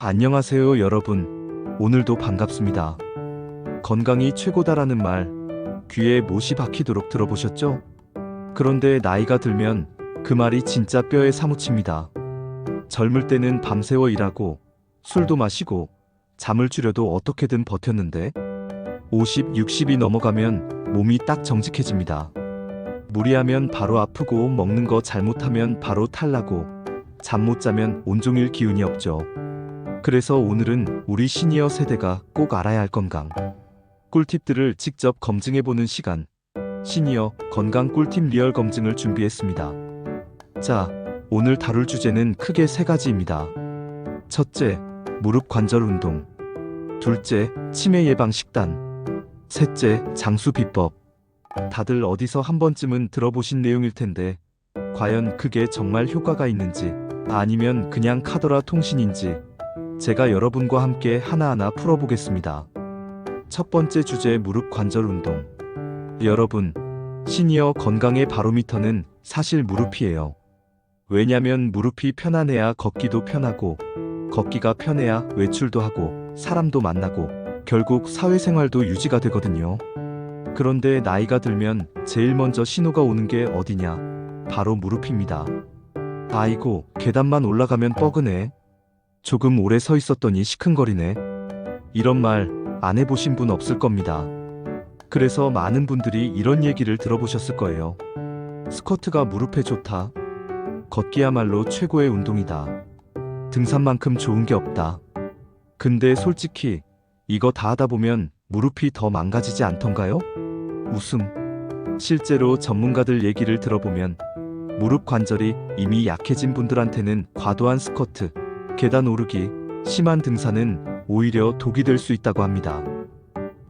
안녕하세요, 여러분. 오늘도 반갑습니다. 건강이 최고다라는 말, 귀에 못이 박히도록 들어보셨죠? 그런데 나이가 들면 그 말이 진짜 뼈에 사무칩니다. 젊을 때는 밤새워 일하고 술도 마시고 잠을 줄여도 어떻게든 버텼는데 50, 60이 넘어가면 몸이 딱 정직해집니다. 무리하면 바로 아프고 먹는 거 잘못하면 바로 탈나고 잠 못 자면 온종일 기운이 없죠. 그래서 오늘은 우리 시니어 세대가 꼭 알아야 할 건강 꿀팁들을 직접 검증해보는 시간, 시니어 건강 꿀팁 리얼 검증을 준비했습니다. 자, 오늘 다룰 주제는 크게 세 가지입니다. 첫째, 무릎 관절 운동. 둘째, 치매 예방 식단. 셋째, 장수 비법. 다들 어디서 한 번쯤은 들어보신 내용일 텐데 과연 그게 정말 효과가 있는지 아니면 그냥 카더라 통신인지 제가 여러분과 함께 하나하나 풀어보겠습니다. 첫 번째 주제, 무릎 관절 운동. 여러분, 시니어 건강의 바로미터는 사실 무릎이에요. 왜냐면 무릎이 편안해야 걷기도 편하고 걷기가 편해야 외출도 하고 사람도 만나고 결국 사회생활도 유지가 되거든요. 그런데 나이가 들면 제일 먼저 신호가 오는 게 어디냐? 바로 무릎입니다. 아이고, 계단만 올라가면 뻐근해. 조금 오래 서 있었더니 시큰거리네. 이런 말 안 해보신 분 없을 겁니다. 그래서 많은 분들이 이런 얘기를 들어보셨을 거예요. 스쿼트가 무릎에 좋다. 걷기야말로 최고의 운동이다. 등산만큼 좋은 게 없다. 근데 솔직히 이거 다 하다 보면 무릎이 더 망가지지 않던가요? 웃음. 실제로 전문가들 얘기를 들어보면 무릎 관절이 이미 약해진 분들한테는 과도한 스쿼트, 계단 오르기, 심한 등산은 오히려 독이 될 수 있다고 합니다.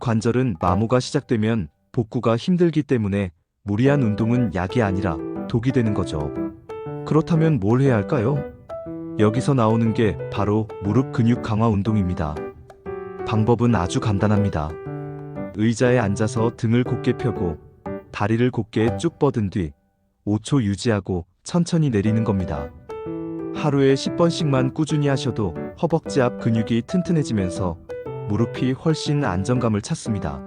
관절은 마모가 시작되면 복구가 힘들기 때문에 무리한 운동은 약이 아니라 독이 되는 거죠. 그렇다면 뭘 해야 할까요? 여기서 나오는 게 바로 무릎 근육 강화 운동입니다. 방법은 아주 간단합니다. 의자에 앉아서 등을 곧게 펴고 다리를 곧게 쭉 뻗은 뒤 5초 유지하고 천천히 내리는 겁니다. 하루에 10번씩만 꾸준히 하셔도 허벅지 앞 근육이 튼튼해지면서 무릎이 훨씬 안정감을 찾습니다.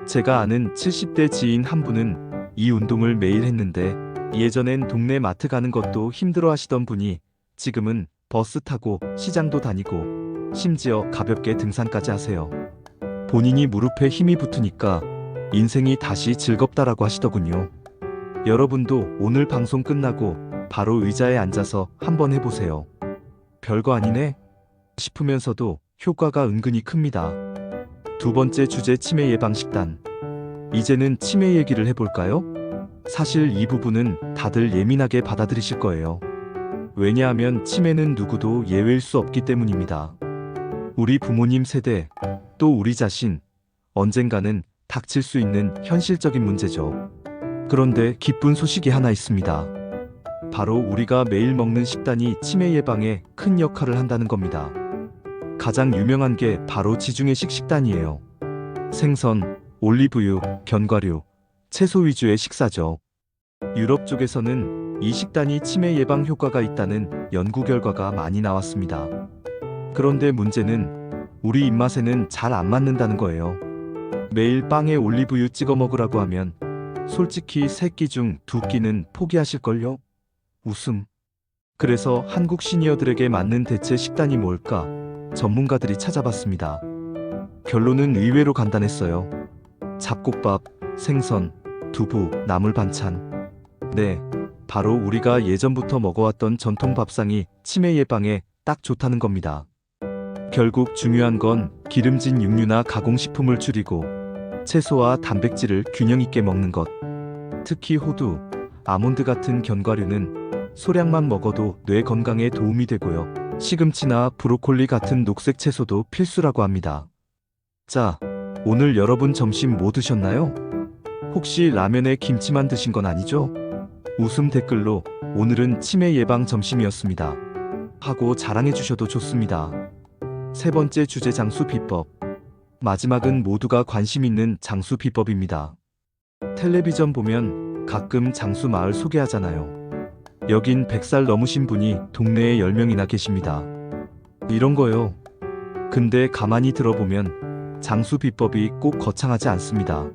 제가 아는 70대 지인 한 분은 이 운동을 매일 했는데 예전엔 동네 마트 가는 것도 힘들어 하시던 분이 지금은 버스 타고 시장도 다니고 심지어 가볍게 등산까지 하세요. 본인이 무릎에 힘이 붙으니까 인생이 다시 즐겁다라고 하시더군요. 여러분도 오늘 방송 끝나고 바로 의자에 앉아서 한번 해보세요. 별거 아니네 싶으면서도 효과가 은근히 큽니다. 두 번째 주제, 치매 예방 식단. 이제는 치매 얘기를 해볼까요? 사실 이 부분은 다들 예민하게 받아들이실 거예요. 왜냐하면 치매는 누구도 예외일 수 없기 때문입니다. 우리 부모님 세대, 또 우리 자신, 언젠가는 닥칠 수 있는 현실적인 문제죠. 그런데 기쁜 소식이 하나 있습니다. 바로 우리가 매일 먹는 식단이 치매 예방에 큰 역할을 한다는 겁니다. 가장 유명한 게 바로 지중해식 식단이에요. 생선, 올리브유, 견과류, 채소 위주의 식사죠. 유럽 쪽에서는 이 식단이 치매 예방 효과가 있다는 연구 결과가 많이 나왔습니다. 그런데 문제는 우리 입맛에는 잘 안 맞는다는 거예요. 매일 빵에 올리브유 찍어 먹으라고 하면 솔직히 3끼 중 2끼는 포기하실걸요? 웃음. 그래서 한국 시니어들에게 맞는 대체 식단이 뭘까? 전문가들이 찾아봤습니다. 결론은 의외로 간단했어요. 잡곡밥, 생선, 두부, 나물 반찬. 네, 바로 우리가 예전부터 먹어왔던 전통 밥상이 치매 예방에 딱 좋다는 겁니다. 결국 중요한 건 기름진 육류나 가공식품을 줄이고 채소와 단백질을 균형 있게 먹는 것. 특히 호두, 아몬드 같은 견과류는 소량만 먹어도 뇌 건강에 도움이 되고요. 시금치나 브로콜리 같은 녹색 채소도 필수라고 합니다. 자, 오늘 여러분 점심 뭐 드셨나요? 혹시 라면에 김치만 드신 건 아니죠? 웃음 댓글로 오늘은 치매 예방 점심이었습니다 하고 자랑해 주셔도 좋습니다. 세 번째 주제, 장수 비법. 마지막은 모두가 관심 있는 장수 비법입니다. 텔레비전 보면 가끔 장수 마을 소개하잖아요. 여긴 100살 넘으신 분이 동네에 10명이나 계십니다. 이런 거요. 근데 가만히 들어보면 장수 비법이 꼭 거창하지 않습니다.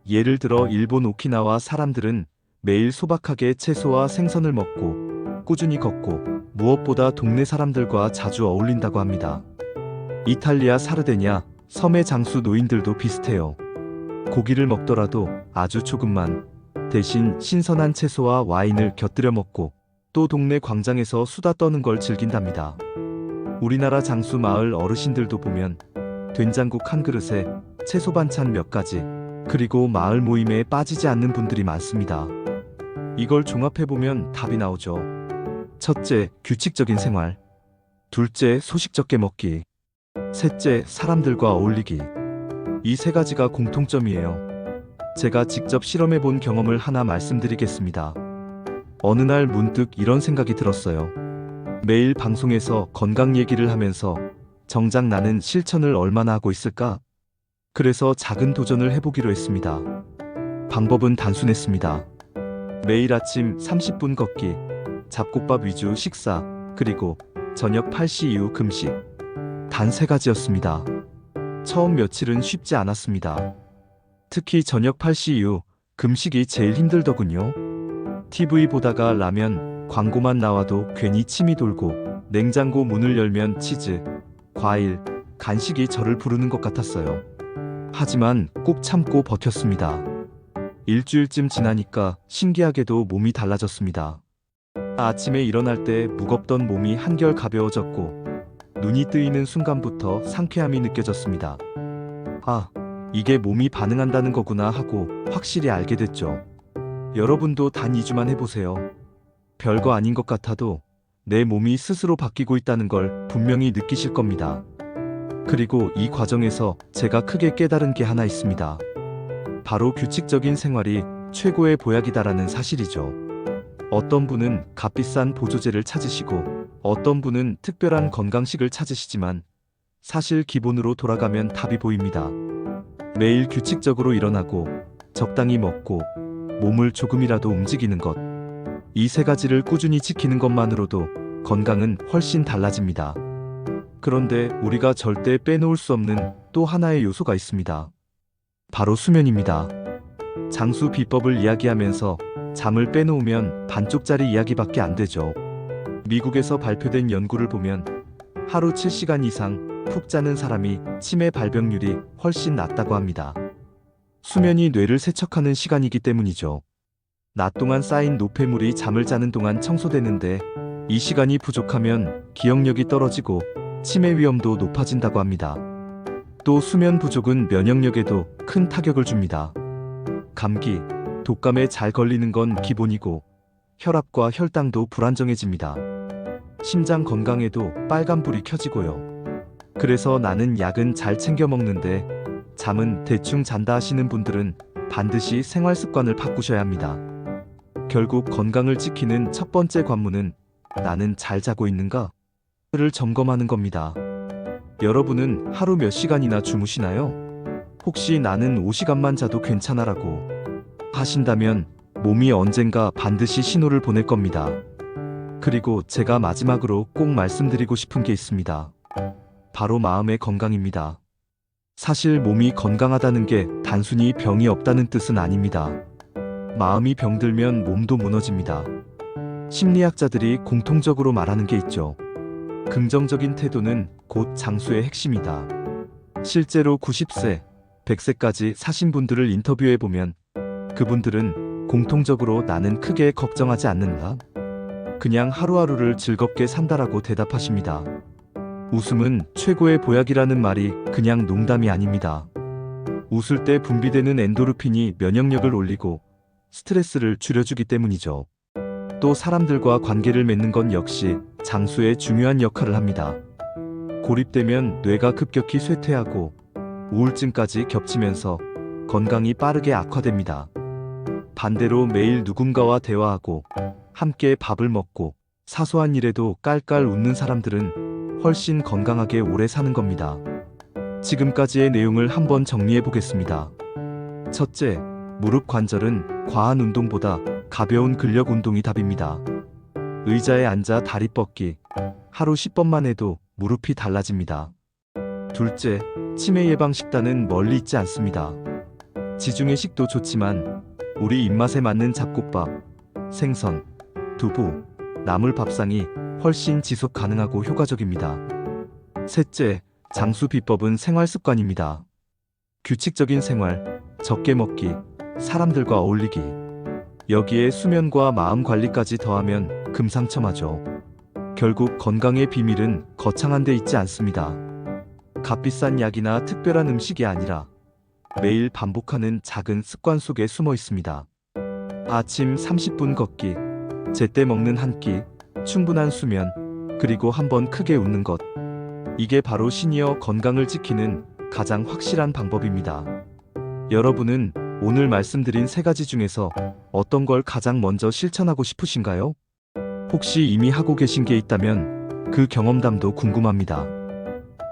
예를 들어 일본 오키나와 사람들은 매일 소박하게 채소와 생선을 먹고 꾸준히 걷고 무엇보다 동네 사람들과 자주 어울린다고 합니다. 이탈리아 사르데냐 섬의 장수 노인들도 비슷해요. 고기를 먹더라도 아주 조금만, 대신 신선한 채소와 와인을 곁들여 먹고 또 동네 광장에서 수다 떠는 걸 즐긴답니다. 우리나라 장수 마을 어르신들도 보면 된장국 한 그릇에 채소 반찬 몇 가지, 그리고 마을 모임에 빠지지 않는 분들이 많습니다. 이걸 종합해보면 답이 나오죠. 첫째, 규칙적인 생활. 둘째, 소식 적게 먹기. 셋째, 사람들과 어울리기. 이 세 가지가 공통점이에요. 제가 직접 실험해본 경험을 하나 말씀드리겠습니다. 어느 날 문득 이런 생각이 들었어요. 매일 방송에서 건강 얘기를 하면서 정작 나는 실천을 얼마나 하고 있을까? 그래서 작은 도전을 해보기로 했습니다. 방법은 단순했습니다. 매일 아침 30분 걷기, 잡곡밥 위주 식사, 그리고 저녁 8시 이후 금식. 단 세 가지였습니다. 처음 며칠은 쉽지 않았습니다. 특히 저녁 8시 이후 금식이 제일 힘들더군요. TV 보다가 라면, 광고만 나와도 괜히 침이 돌고 냉장고 문을 열면 치즈, 과일, 간식이 저를 부르는 것 같았어요. 하지만 꼭 참고 버텼습니다. 일주일쯤 지나니까 신기하게도 몸이 달라졌습니다. 아침에 일어날 때 무겁던 몸이 한결 가벼워졌고 눈이 뜨이는 순간부터 상쾌함이 느껴졌습니다. 아, 이게 몸이 반응한다는 거구나 하고 확실히 알게 됐죠. 여러분도 단 2주만 해보세요. 별거 아닌 것 같아도 내 몸이 스스로 바뀌고 있다는 걸 분명히 느끼실 겁니다. 그리고 이 과정에서 제가 크게 깨달은 게 하나 있습니다. 바로 규칙적인 생활이 최고의 보약이다라는 사실이죠. 어떤 분은 값비싼 보조제를 찾으시고 어떤 분은 특별한 건강식을 찾으시지만 사실 기본으로 돌아가면 답이 보입니다. 매일 규칙적으로 일어나고 적당히 먹고 몸을 조금이라도 움직이는 것. 이 세 가지를 꾸준히 지키는 것만으로도 건강은 훨씬 달라집니다. 그런데 우리가 절대 빼놓을 수 없는 또 하나의 요소가 있습니다. 바로 수면입니다. 장수 비법을 이야기하면서 잠을 빼놓으면 반쪽짜리 이야기밖에 안 되죠. 미국에서 발표된 연구를 보면 하루 7시간 이상 푹 자는 사람이 치매 발병률이 훨씬 낮다고 합니다. 수면이 뇌를 세척하는 시간이기 때문이죠. 낮 동안 쌓인 노폐물이 잠을 자는 동안 청소되는데 이 시간이 부족하면 기억력이 떨어지고 치매 위험도 높아진다고 합니다. 또 수면 부족은 면역력에도 큰 타격을 줍니다. 감기, 독감에 잘 걸리는 건 기본이고 혈압과 혈당도 불안정해집니다. 심장 건강에도 빨간불이 켜지고요. 그래서 나는 약은 잘 챙겨 먹는데 잠은 대충 잔다 하시는 분들은 반드시 생활 습관을 바꾸셔야 합니다. 결국 건강을 지키는 첫 번째 관문은 나는 잘 자고 있는가?를 점검하는 겁니다. 여러분은 하루 몇 시간이나 주무시나요? 혹시 나는 5시간만 자도 괜찮아라고 하신다면 몸이 언젠가 반드시 신호를 보낼 겁니다. 그리고 제가 마지막으로 꼭 말씀드리고 싶은 게 있습니다. 바로 마음의 건강입니다. 사실 몸이 건강하다는 게 단순히 병이 없다는 뜻은 아닙니다. 마음이 병들면 몸도 무너집니다. 심리학자들이 공통적으로 말하는 게 있죠. 긍정적인 태도는 곧 장수의 핵심이다. 실제로 90세, 100세까지 사신 분들을 인터뷰해보면 그분들은 공통적으로 나는 크게 걱정하지 않는다. 그냥 하루하루를 즐겁게 산다라고 대답하십니다. 웃음은 최고의 보약이라는 말이 그냥 농담이 아닙니다. 웃을 때 분비되는 엔도르핀이 면역력을 올리고 스트레스를 줄여주기 때문이죠. 또 사람들과 관계를 맺는 건 역시 장수의 중요한 역할을 합니다. 고립되면 뇌가 급격히 쇠퇴하고 우울증까지 겹치면서 건강이 빠르게 악화됩니다. 반대로 매일 누군가와 대화하고 함께 밥을 먹고 사소한 일에도 깔깔 웃는 사람들은 훨씬 건강하게 오래 사는 겁니다. 지금까지의 내용을 한번 정리해 보겠습니다. 첫째, 무릎 관절은 과한 운동보다 가벼운 근력 운동이 답입니다. 의자에 앉아 다리 뻗기. 하루 10번만 해도 무릎이 달라집니다. 둘째, 치매 예방 식단은 멀리 있지 않습니다. 지중해 식도 좋지만 우리 입맛에 맞는 잡곡밥, 생선, 두부, 나물 밥상이 훨씬 지속 가능하고 효과적입니다. 셋째, 장수 비법은 생활 습관입니다. 규칙적인 생활, 적게 먹기, 사람들과 어울리기. 여기에 수면과 마음 관리까지 더하면 금상첨화죠. 결국 건강의 비밀은 거창한 데 있지 않습니다. 값비싼 약이나 특별한 음식이 아니라 매일 반복하는 작은 습관 속에 숨어 있습니다. 아침 30분 걷기, 제때 먹는 한 끼, 충분한 수면, 그리고 한번 크게 웃는 것. 이게 바로 시니어 건강을 지키는 가장 확실한 방법입니다. 여러분은 오늘 말씀드린 세 가지 중에서 어떤 걸 가장 먼저 실천하고 싶으신가요? 혹시 이미 하고 계신 게 있다면 그 경험담도 궁금합니다.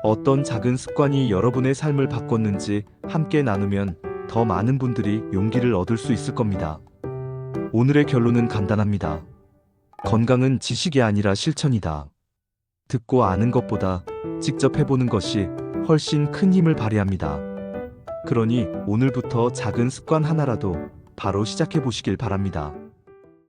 어떤 작은 습관이 여러분의 삶을 바꿨는지 함께 나누면 더 많은 분들이 용기를 얻을 수 있을 겁니다. 오늘의 결론은 간단합니다. 건강은 지식이 아니라 실천이다. 듣고 아는 것보다 직접 해보는 것이 훨씬 큰 힘을 발휘합니다. 그러니 오늘부터 작은 습관 하나라도 바로 시작해 보시길 바랍니다.